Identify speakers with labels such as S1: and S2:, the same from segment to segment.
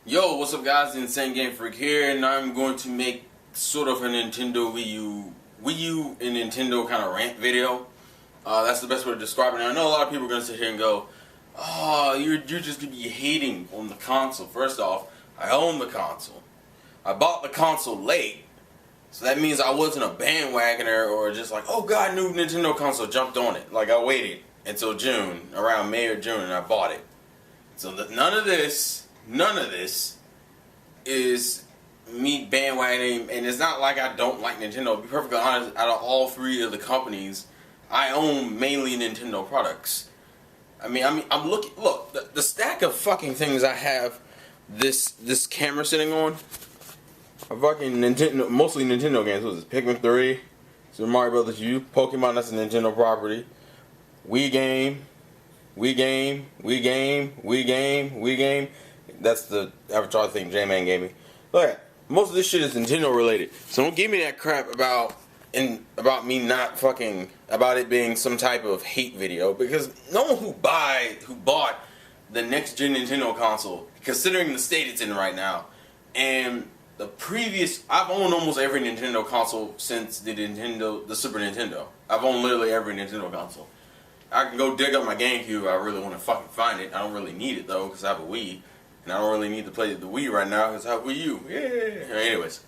S1: Yo, what's up guys, the Insane Game Freak here, and I'm going to make sort of a Nintendo Wii U and Nintendo kind of rant video. That's the best way to describe it. And I know a lot of people are going to sit here and go, oh, you're just going to be hating on the console. First off, I own the console. I bought the console late, so that means I wasn't a bandwagoner or just like, oh god, new Nintendo console, jumped on it. Like I waited until June, around May or June, and I bought it. So none of this is me bandwagoning, and it's not like I don't like Nintendo. To be perfectly honest, out of all three of the companies, I own mainly Nintendo products. I'm looking. Look, the stack of fucking things I have this camera sitting on are fucking Nintendo, mostly Nintendo games. What is this? Pikmin 3, Super Mario Brothers U, Pokemon. That's a Nintendo property. Wii game. That's the avatar thing J-Man gave me. Look at most of this shit is Nintendo related. So don't give me that crap about me not fucking about it being some type of hate video, because no one who bought the next gen Nintendo console, considering the state it's in right now, and I've owned almost every Nintendo console since the Super Nintendo. I've owned literally every Nintendo console. I can go dig up my GameCube if I really want to fucking find it. I don't really need it though, because I have a Wii. And I don't really need to play the Wii right now, because I have Wii U. Yeah. Anyways.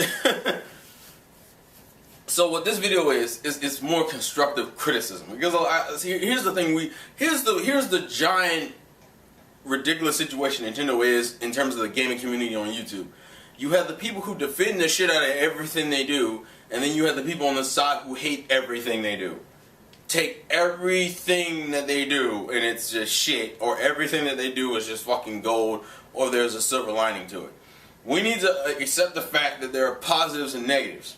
S1: So what this video is more constructive criticism. Because here's the thing, here's the giant ridiculous situation Nintendo is in terms of the gaming community on YouTube. You have the people who defend the shit out of everything they do, and then you have the people on the side who hate everything they do. Take everything that they do and it's just shit, or everything that they do is just fucking gold, or there's a silver lining to it. We need to accept the fact that there are positives and negatives.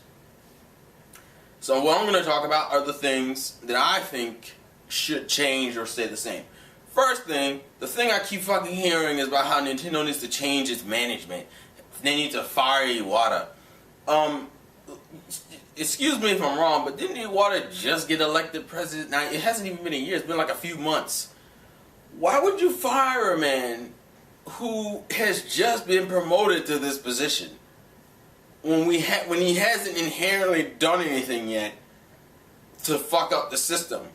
S1: So what I'm going to talk about are the things that I think should change or stay the same. First thing, the thing I keep fucking hearing is about how Nintendo needs to change its management. They need to fire Iwata. Excuse me if I'm wrong, but didn't Iwata just get elected president? Now, it hasn't even been a year. It's been like a few months. Why would you fire a man who has just been promoted to this position when he hasn't inherently done anything yet to fuck up the system?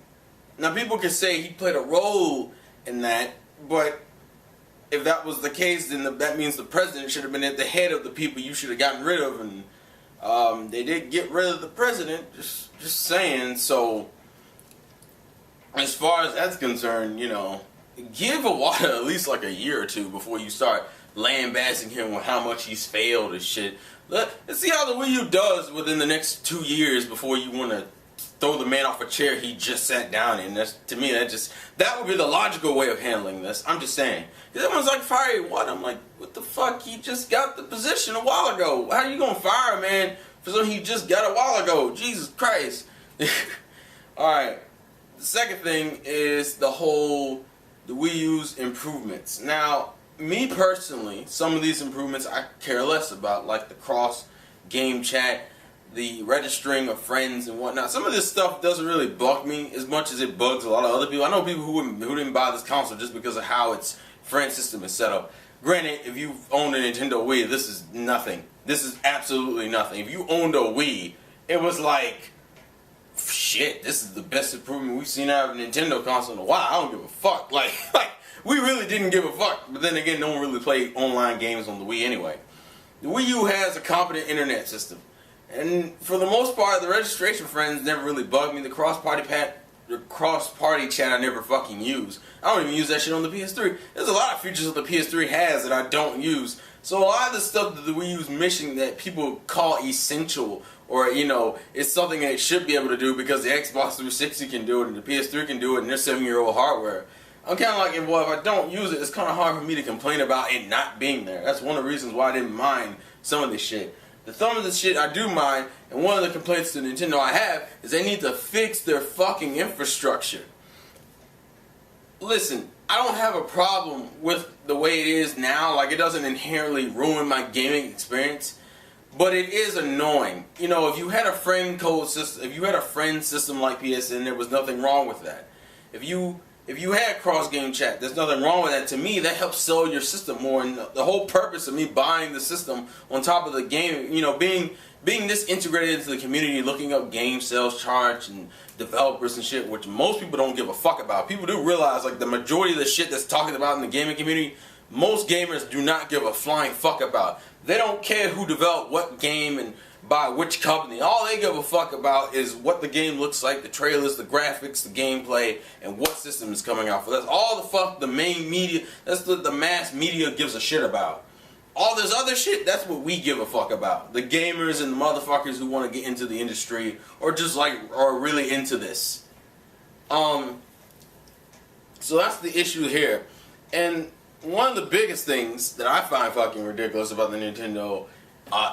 S1: Now, people can say he played a role in that, but if that was the case, then that means the president should have been at the head of the people you should have gotten rid of, and they did get rid of the president, just saying. So, as far as that's concerned, give Iwata at least like a year or two before you start lambasting him with how much he's failed and shit. Let's see how the Wii U does within the next 2 years before you want to throw the man off a chair he just sat down in. To me, that would be the logical way of handling this. I'm just saying. Because everyone's like, fire Iwata. I'm like, what the fuck? He just got the position a while ago. How are you going to fire a man for something he just got a while ago? Jesus Christ. Alright. The second thing is the Wii U's improvements. Now, me personally, some of these improvements I care less about, like the cross game chat, the registering of friends and whatnot. Some of this stuff doesn't really bug me as much as it bugs a lot of other people. I know people who didn't buy this console just because of how its friend system is set up. Granted, if you owned a Nintendo Wii, this is nothing. This is absolutely nothing. If you owned a Wii, it was like, shit, this is the best improvement we've seen out of a Nintendo console in a while. I don't give a fuck. Like we really didn't give a fuck. But then again, no one really played online games on the Wii anyway. The Wii U has a competent internet system. And for the most part, the registration friends never really bugged me. The cross-party chat I never fucking use. I don't even use that shit on the PS3. There's a lot of features that the PS3 has that I don't use. So a lot of the stuff that the Wii U's missing that people call essential, or it's something that it should be able to do because the Xbox 360 can do it and the PS3 can do it and they're 7-year-old hardware. I'm kind of like, well, if I don't use it, it's kind of hard for me to complain about it not being there. That's one of the reasons why I didn't mind some of this shit. Some of the shit I do mind, and one of the complaints to Nintendo I have, is they need to fix their fucking infrastructure. Listen, I don't have a problem with the way it is now. Like, it doesn't inherently ruin my gaming experience, but it is annoying. If you had a friend code system, if you had a friend system like PSN, there was nothing wrong with that. If you if you had cross-game chat, there's nothing wrong with that. To me, that helps sell your system more. And the whole purpose of me buying the system on top of the game, you know, being this integrated into the community, looking up game sales charts and developers and shit, which most people don't give a fuck about. People do realize, like, the majority of the shit that's talking about in the gaming community, most gamers do not give a flying fuck about. They don't care who developed what game and by which company. All they give a fuck about is what the game looks like, the trailers, the graphics, the gameplay, and what system is coming out for. That's all the fuck the main media, that's the mass media gives a shit about. All this other shit, that's what we give a fuck about. The gamers and the motherfuckers who want to get into the industry or just like are really into this. So that's the issue here. And one of the biggest things that I find fucking ridiculous about the Nintendo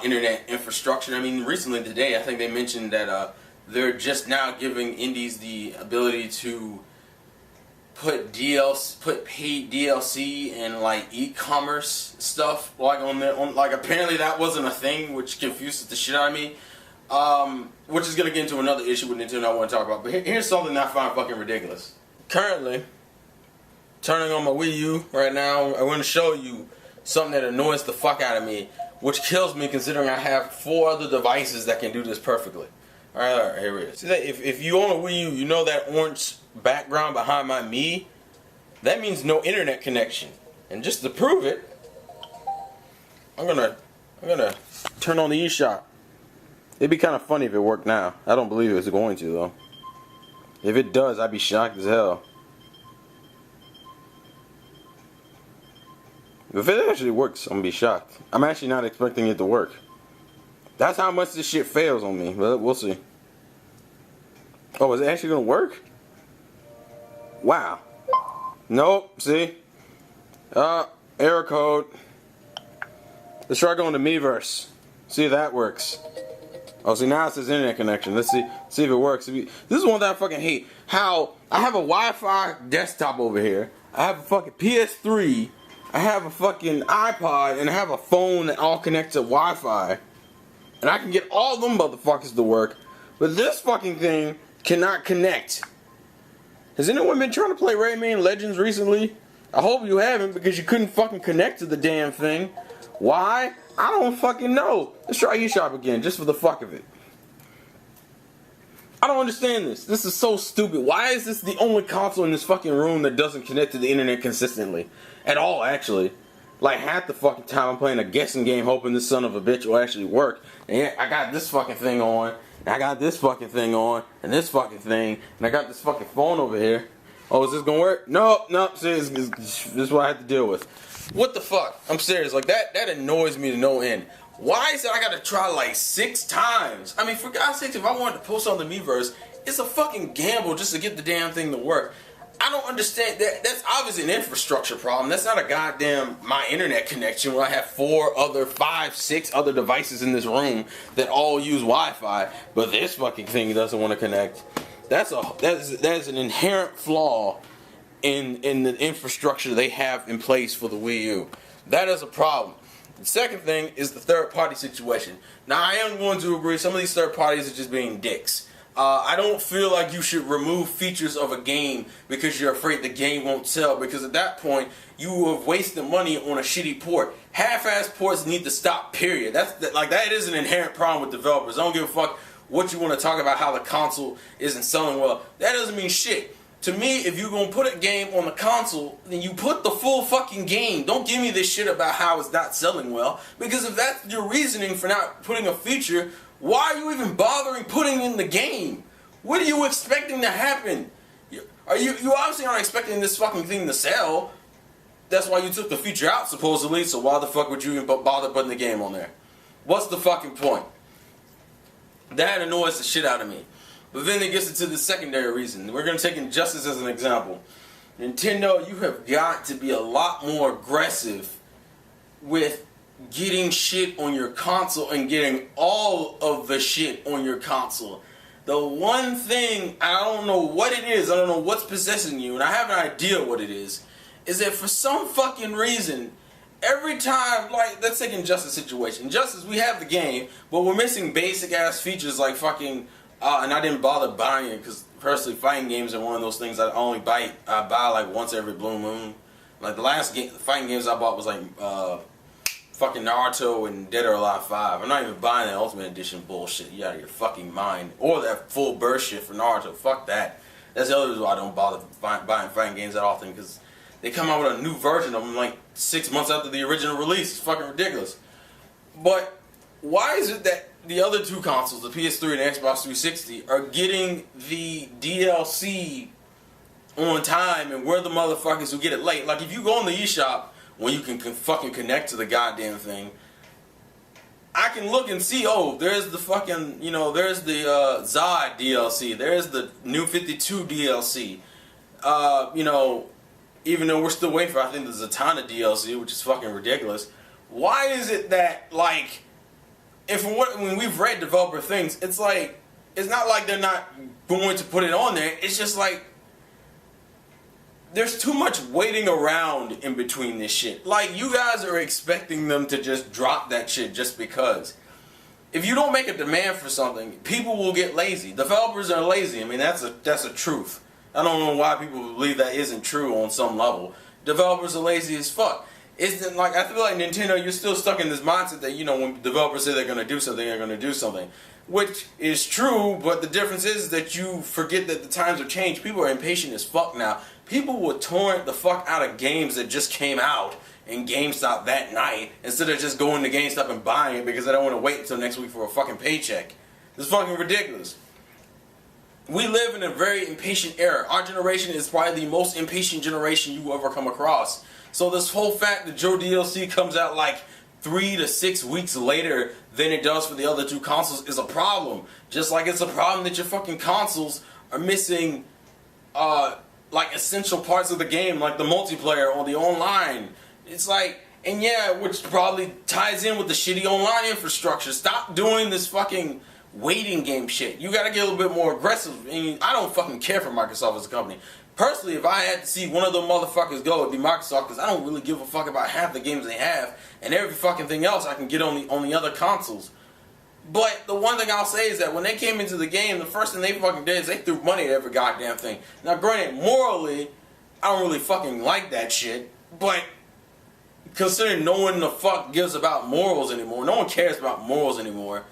S1: internet infrastructure. I mean, recently today, I think they mentioned that they're just now giving indies the ability to put paid DLC and like e-commerce stuff like on there. Like apparently that wasn't a thing, which confuses the shit out of me. Which is gonna get into another issue with Nintendo I want to talk about. But here's something I find fucking ridiculous. Currently, turning on my Wii U right now, I want to show you something that annoys the fuck out of me, which kills me considering I have 4 other devices that can do this perfectly. Alright, here it is. See that if you own a Wii U, you know that orange background behind my Mii? That means no internet connection. And just to prove it, I'm gonna turn on the eShop. It'd be kind of funny if it worked now. I don't believe it's going to though. If it does, I'd be shocked as hell. If it actually works, I'm gonna be shocked. I'm actually not expecting it to work. That's how much this shit fails on me, but we'll see. Oh, is it actually gonna work? Wow. Nope, see? Error code. Let's try going to Miiverse. See if that works. Oh, see, now it says internet connection. Let's see if it works. This is one that I fucking hate. How I have a Wi-Fi desktop over here. I have a fucking PS3. I have a fucking iPod, and I have a phone that all connects to Wi-Fi. And I can get all them motherfuckers to work. But this fucking thing cannot connect. Has anyone been trying to play Rayman Legends recently? I hope you haven't, because you couldn't fucking connect to the damn thing. Why? I don't fucking know. Let's try eShop again, just for the fuck of it. I don't understand this. This is so stupid. Why is this the only console in this fucking room that doesn't connect to the internet consistently? At all, actually. Like, half the fucking time I'm playing a guessing game hoping this son of a bitch will actually work. And yet, I got this fucking thing on, and I got this fucking thing on, and this fucking thing, and I got this fucking phone over here. Oh, is this gonna work? No, see, this is what I have to deal with. What the fuck? I'm serious. Like, that annoys me to no end. Why is it I gotta try like 6 times? I mean, for God's sake, if I wanted to post on the Miiverse, it's a fucking gamble just to get the damn thing to work. I don't understand that. That's obviously an infrastructure problem. That's not a goddamn my internet connection where I have 5, 6 other devices in this room that all use Wi-Fi, but this fucking thing doesn't want to connect. That's an inherent flaw in the infrastructure they have in place for the Wii U. That is a problem. The second thing is the third-party situation. Now, I am going to agree some of these third parties are just being dicks. I don't feel like you should remove features of a game because you're afraid the game won't sell, because at that point, you have wasted money on a shitty port. Half-ass ports need to stop, period. That is an inherent problem with developers. I don't give a fuck what you want to talk about how the console isn't selling well. That doesn't mean shit. To me, if you're going to put a game on the console, then you put the full fucking game. Don't give me this shit about how it's not selling well. Because if that's your reasoning for not putting a feature, why are you even bothering putting in the game? What are you expecting to happen? You obviously aren't expecting this fucking thing to sell. That's why you took the feature out, supposedly. So why the fuck would you even bother putting the game on there? What's the fucking point? That annoys the shit out of me. But then it gets into the secondary reason. We're going to take Injustice as an example. Nintendo, you have got to be a lot more aggressive with getting shit on your console and getting all of the shit on your console. The one thing, I don't know what it is, I don't know what's possessing you, and I have an idea what it is that for some fucking reason, every time, like, let's take Injustice situation. Injustice, we have the game, but we're missing basic ass features like fucking And I didn't bother buying it because personally, fighting games are one of those things I only buy. I buy like once every blue moon. Like the last fighting games I bought was like fucking Naruto and Dead or Alive 5. I'm not even buying that Ultimate Edition bullshit. You out of your fucking mind. Or that full burst shit for Naruto. Fuck that. That's the other reason why I don't bother buying fighting games that often, because they come out with a new version of them like 6 months after the original release. It's fucking ridiculous. But why is it that the other two consoles, the PS3 and the Xbox 360, are getting the DLC on time, and we're the motherfuckers who get it late? Like, if you go in the eShop when you can fucking connect to the goddamn thing, I can look and see, oh, there's the fucking, there's the Zod DLC, there's the New 52 DLC, even though we're still waiting for, I think, the Zatanna DLC, which is fucking ridiculous. Why is it that, like, when we've read developer things, it's like, it's not like they're not going to put it on there, it's just like, there's too much waiting around in between this shit. Like, you guys are expecting them to just drop that shit just because. If you don't make a demand for something, people will get lazy. Developers are lazy. I mean, that's a truth. I don't know why people believe that isn't true on some level. Developers are lazy as fuck. It's like, I feel like Nintendo, you're still stuck in this mindset that, when developers say they're going to do something, they're going to do something. Which is true, but the difference is that you forget that the times have changed. People are impatient as fuck now. People will torrent the fuck out of games that just came out in GameStop that night instead of just going to GameStop and buying it because they don't want to wait until next week for a fucking paycheck. It's fucking ridiculous. We live in a very impatient era. Our generation is probably the most impatient generation you will ever come across. So this whole fact that Joe DLC comes out like 3 to 6 weeks later than it does for the other two consoles is a problem. Just like it's a problem that your fucking consoles are missing like essential parts of the game, like the multiplayer or the online. It's like, and yeah, which probably ties in with the shitty online infrastructure. Stop doing this fucking waiting game shit. You gotta get a little bit more aggressive. I mean, I don't fucking care for Microsoft as a company. Personally, if I had to see one of them motherfuckers go, it'd be Microsoft, because I don't really give a fuck about half the games they have, and every fucking thing else I can get on the other consoles. But the one thing I'll say is that when they came into the game, the first thing they fucking did is they threw money at every goddamn thing. Now, granted, morally, I don't really fucking like that shit, but considering no one the fuck gives about morals anymore, no one cares about morals anymore,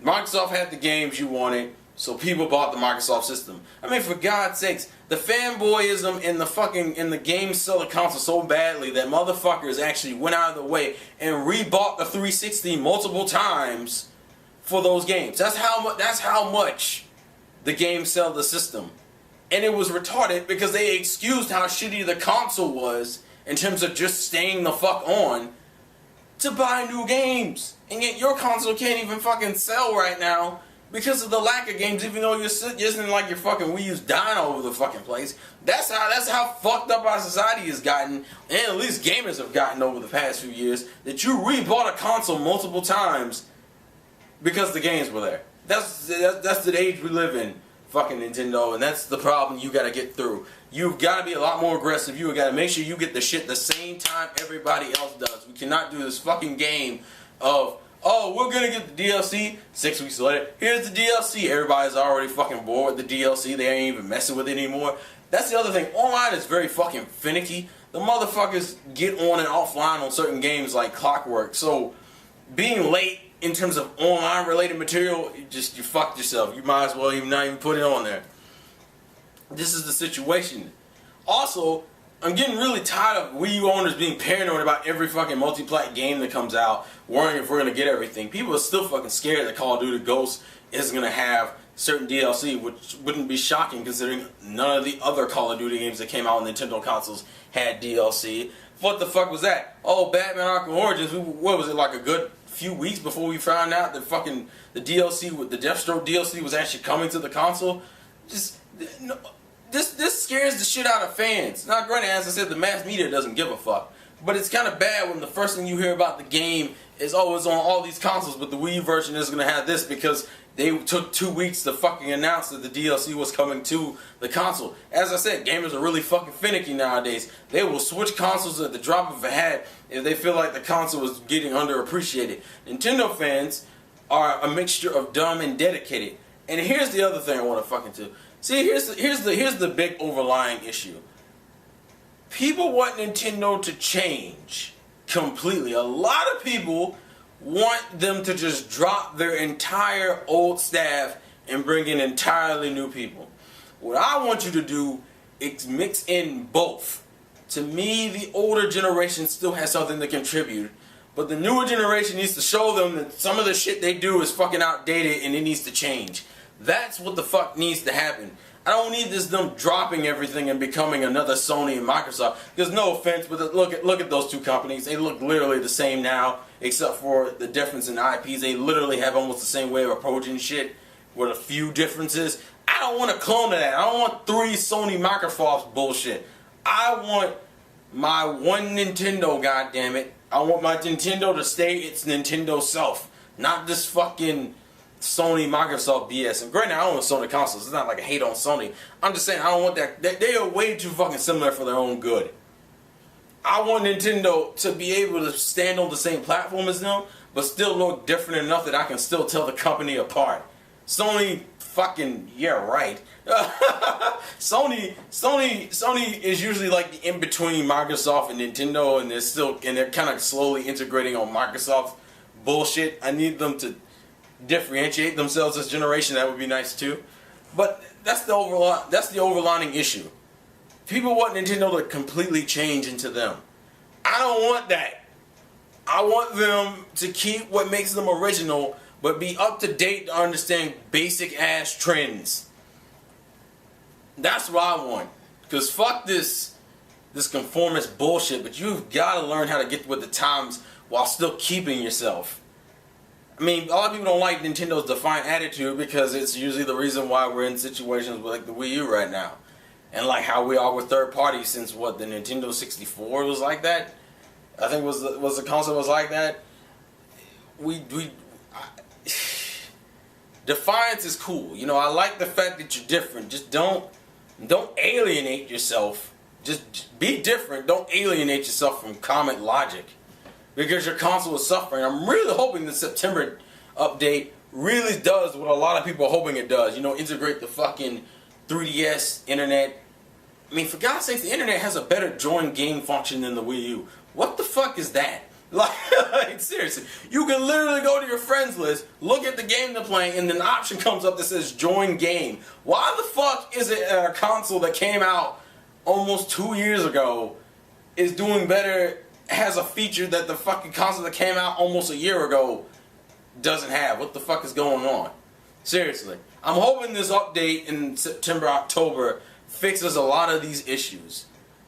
S1: Microsoft had the games you wanted, so people bought the Microsoft system. I mean, for God's sakes, the fanboyism in the game seller console so badly that motherfuckers actually went out of the way and rebought the 360 multiple times for those games. That's how much the game sell the system. And it was retarded because they excused how shitty the console was in terms of just staying the fuck on to buy new games. And yet your console can't even fucking sell right now because of the lack of games, even though you're sitting like your fucking Wii U's dying all over the fucking place. That's how fucked up our society has gotten, and at least gamers have gotten over the past few years, that you rebought a console multiple times because the games were there. That's the age we live in, fucking Nintendo, and that's the problem you gotta get through. You've gotta be a lot more aggressive. You gotta make sure you get the shit the same time everybody else does. We cannot do this fucking game of, oh, we're gonna get the DLC 6 weeks later. Here's the DLC. Everybody's already fucking bored with the DLC. They ain't even messing with it anymore. That's the other thing. Online is very fucking finicky. The motherfuckers get on and offline on certain games like clockwork. So being late in terms of online related material, you fucked yourself. You might as well not even put it on there. This is the situation. Also, I'm getting really tired of Wii U owners being paranoid about every fucking multi-plat game that comes out, worrying if we're going to get everything. People are still fucking scared that Call of Duty Ghosts isn't going to have certain DLC, which wouldn't be shocking considering none of the other Call of Duty games that came out on Nintendo consoles had DLC. What the fuck was that? Oh, Batman Arkham Origins, what was it, like a good few weeks before we found out that fucking the DLC, with the Deathstroke DLC was actually coming to the console? This scares the shit out of fans. Now, granted, as I said, the mass media doesn't give a fuck. But it's kind of bad when the first thing you hear about the game is, oh, it's on all these consoles, but the Wii U version is going to have this because they took 2 weeks to fucking announce that the DLC was coming to the console. As I said, gamers are really fucking finicky nowadays. They will switch consoles at the drop of a hat if they feel like the console is getting underappreciated. Nintendo fans are a mixture of dumb and dedicated. And here's the other thing I want to fucking do. See, here's the big overlying issue. People want Nintendo to change completely. A lot of people want them to just drop their entire old staff and bring in entirely new people. What I want you to do is mix in both. To me, the older generation still has something to contribute, but the newer generation needs to show them that some of the shit they do is fucking outdated and it needs to change. That's what the fuck needs to happen. I don't need them dropping everything and becoming another Sony and Microsoft. Because no offense, but look at those two companies. They look literally the same now, except for the difference in IPs. They literally have almost the same way of approaching shit with a few differences. I don't want a clone of that. I don't want 3 Sony Microsoft bullshit. I want my one Nintendo, goddammit. I want my Nintendo to stay its Nintendo self. Not this fucking Sony, Microsoft BS. And granted, I don't want Sony consoles. It's not like a hate on Sony. I'm just saying I don't want that. They are way too fucking similar for their own good. I want Nintendo to be able to stand on the same platform as them, but still look different enough that I can still tell the company apart. Sony fucking, yeah, right. Sony is usually like the in-between Microsoft and Nintendo, and they're kind of slowly integrating on Microsoft bullshit. I need them to differentiate themselves this generation. That would be nice too. But that's the overlying issue. People want Nintendo to completely change into them. I don't want that. I want them to keep what makes them original, but be up to date to understand basic ass trends. That's what I want. Because fuck this conformist bullshit, but you've got to learn how to get with the times while still keeping yourself. I mean, a lot of people don't like Nintendo's defiant attitude because it's usually the reason why we're in situations with like the Wii U right now. And like how we are with third parties since what, the Nintendo 64 was like that? I think was the console was like that. Defiance is cool. You know, I like the fact that you're different. Just don't alienate yourself. Just be different. Don't alienate yourself from common logic. Because your console is suffering. I'm really hoping the September update really does what a lot of people are hoping it does. You know, integrate the fucking 3DS internet. I mean, for God's sakes, the internet has a better join game function than the Wii U. What the fuck is that? Like, seriously. You can literally go to your friends list, look at the game they're playing, and then an option comes up that says join game. Why the fuck is it a console that came out almost 2 years ago is doing better, has a feature that the fucking console that came out almost a year ago doesn't have? What the fuck is going on? Seriously. I'm hoping this update in September, October fixes a lot of these issues.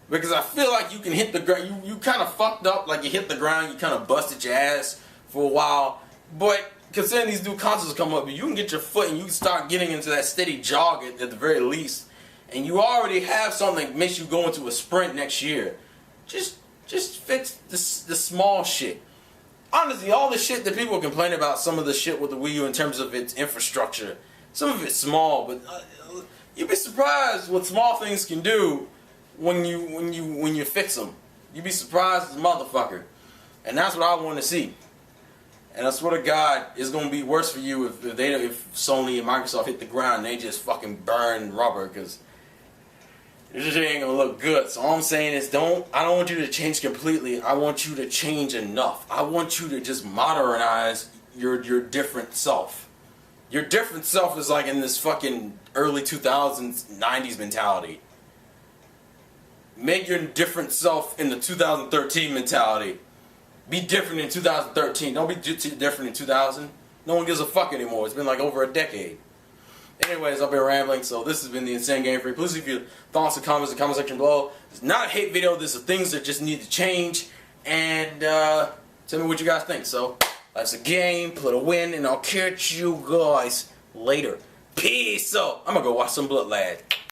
S1: Because I feel like you can hit the ground, you kind of fucked up, like you hit the ground, you kind of busted your ass for a while. But considering these new consoles come up, you can get your foot and you can start getting into that steady jog at the very least. And you already have something that makes you go into a sprint next year. Just fix the small shit. Honestly, all the shit that people complain about, some of the shit with the Wii U in terms of its infrastructure, some of it's small, but you'd be surprised what small things can do when you fix them. You'd be surprised as a motherfucker. And that's what I want to see. And I swear to God, it's going to be worse for you if Sony and Microsoft hit the ground and they just fucking burn rubber, because it just ain't going to look good. So all I'm saying is I don't want you to change completely. I want you to change enough. I want you to just modernize your different self. Your different self is like in this fucking early 2000s, 90s mentality. Make your different self in the 2013 mentality. Be different in 2013. Don't be different in 2000. No one gives a fuck anymore. It's been like over a decade. Anyways, I've been rambling, so this has been the Insane Game Freak. Please leave your thoughts and comments in the comment section below. It's not a hate video. This is things that just need to change. And tell me what you guys think. So, life's a game, play to win, and I'll catch you guys later. Peace out. I'm going to go watch some Blood Lad.